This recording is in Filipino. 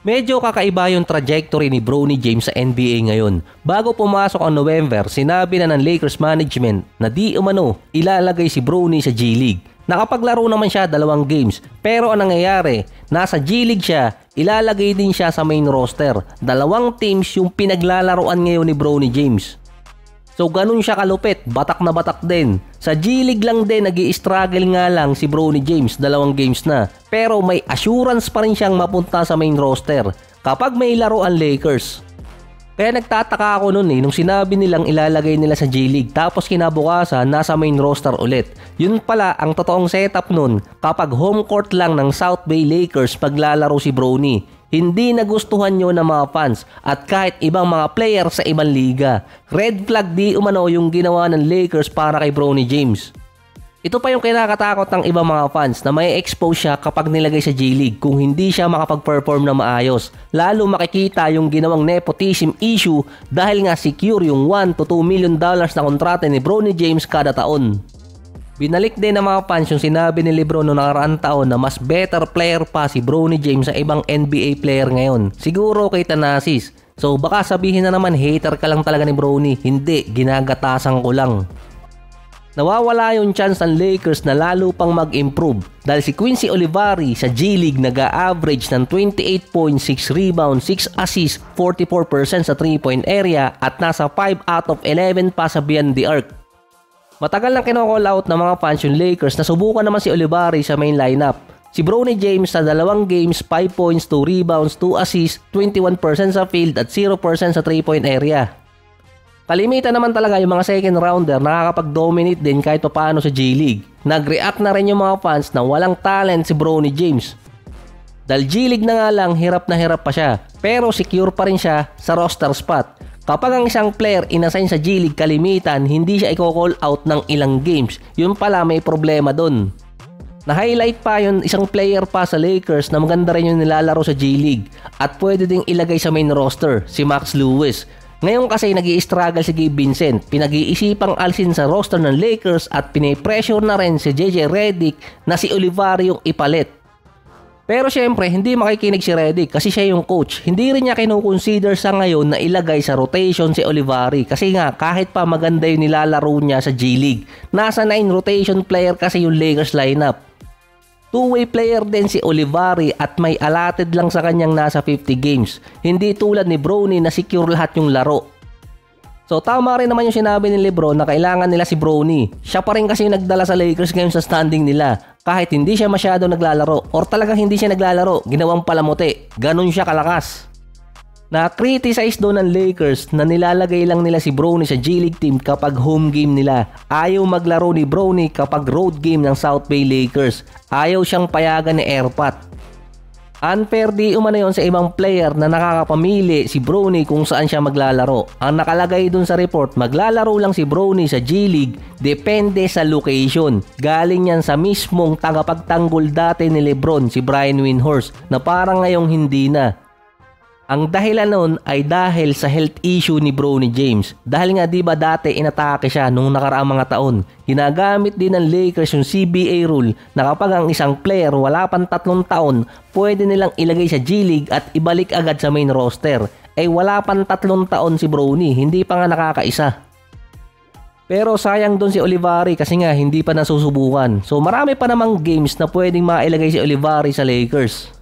Medyo kakaiba yung trajectory ni Bronny James sa NBA ngayon. Bago pumasok ang November, sinabi na ng Lakers management na di umano ilalagay si Bronny sa G League. Nakapaglaro naman siya 2 games, pero ang nangyayari, nasa G League siya, ilalagay din siya sa main roster. 2 teams yung pinaglalaroan ngayon ni Bronny James. So ganun siya kalupit, batak na batak din. Sa G League lang din nag-i-struggle nga lang si Bronny James, 2 games na. Pero may assurance pa rin siyang mapunta sa main roster kapag may laro ang Lakers. Kaya nagtataka ako nun nung sinabi nilang ilalagay nila sa G League tapos kinabukasan nasa main roster ulit. Yun pala ang totoong setup nun kapag home court lang ng South Bay Lakers paglalaro si Bronny. Hindi nagustuhan nyo ng mga fans at kahit ibang mga player sa ibang liga. Red flag di umano yung ginawa ng Lakers para kay Bronny James. Ito pa yung kinakatakot ng ibang mga fans na may expose siya kapag nilagay sa G League kung hindi siya makapag-perform na maayos. Lalo makikita yung ginawang nepotism issue dahil nga secure yung $1 to $2 million na kontrata ni Bronny James kada taon. Binalik din ng mga fans yung sinabi ni Lebron noong nakaraang taon na mas better player pa si Bronny James sa ibang NBA player ngayon. Siguro kay Thanasis. So baka sabihin na naman hater ka lang talaga ni Bronny. Hindi, ginagatasan ko lang. Nawawala yung chance ng Lakers na lalo pang mag-improve dahil si Quincy Olivari sa G League nag-a-average ng 28.6 rebounds, 6 assists, 44% sa 3-point area at nasa 5 out of 11 pa sa beyond the arc. Matagal nang kinocall out ng mga fans yung Lakers na subukan naman si Olivari sa main lineup. Si Bronny James sa 2 games, 5 points, 2 rebounds, 2 assists, 21% sa field at 0% sa 3-point area. Kalimitan naman talaga yung mga second rounder nakakapag-dominate din kahit paano sa G League. Nag-react na rin yung mga fans na walang talent si Bronny James. Dahil G League na nga lang, hirap na hirap pa siya. Pero secure pa rin siya sa roster spot. Kapag ang isang player inassign sa G League kalimitan, hindi siya i-call out ng ilang games. Yun pala may problema dun. Na-highlight pa yung isang player pa sa Lakers na maganda rin yung nilalaro sa G League at pwede ding ilagay sa main roster, si Max Lewis. Ngayon kasi nag-i-struggle si Gabe Vincent, pinag-iisipang alisin sa roster ng Lakers at pinipressure na rin si JJ Redick na si Olivari yung ipalit. Pero syempre, hindi makikinig si Redick kasi siya yung coach. Hindi rin niya kinukonsider sa ngayon na ilagay sa rotation si Olivari kasi nga kahit pa maganda yung nilalaro niya sa G League, nasa 9 rotation player kasi yung Lakers lineup. Two-way player din si Olivari at may allotted lang sa kanyang nasa 50 games. Hindi tulad ni Bronny na secure lahat yung laro. So tama rin naman yung sinabi ni Lebron na kailangan nila si Bronny. Siya pa rin kasi nagdala sa Lakers ngayon sa standing nila. Kahit hindi siya masyado naglalaro or talagang hindi siya naglalaro, ginawang palamuti. Ganon siya kalakas. Na-criticize doon ng Lakers na nilalagay lang nila si Bronny sa G League team kapag home game nila. Ayaw maglaro ni Bronny kapag road game ng South Bay Lakers. Ayaw siyang payagan ni Erpat. Unfair di umano yon sa ibang player na nakakapamili si Bronny kung saan siya maglalaro. Ang nakalagay dun sa report, maglalaro lang si Bronny sa G League depende sa location. Galing yan sa mismong tagapagtanggol dati ni Lebron, si Brian Windhorst, na parang ngayong hindi na. Ang dahilan nun ay dahil sa health issue ni Bronny James. Dahil nga diba dati inatake siya nung nakaraang mga taon. Ginagamit din ng Lakers yung CBA rule na kapag ang isang player wala pang 3 taon, pwede nilang ilagay sa G League at ibalik agad sa main roster. Eh wala pang 3 taon si Bronny, hindi pa nga nakakaisa. Pero sayang doon si Olivari kasi nga hindi pa nasusubukan. So marami pa namang games na pwedeng mailagay si Olivari sa Lakers.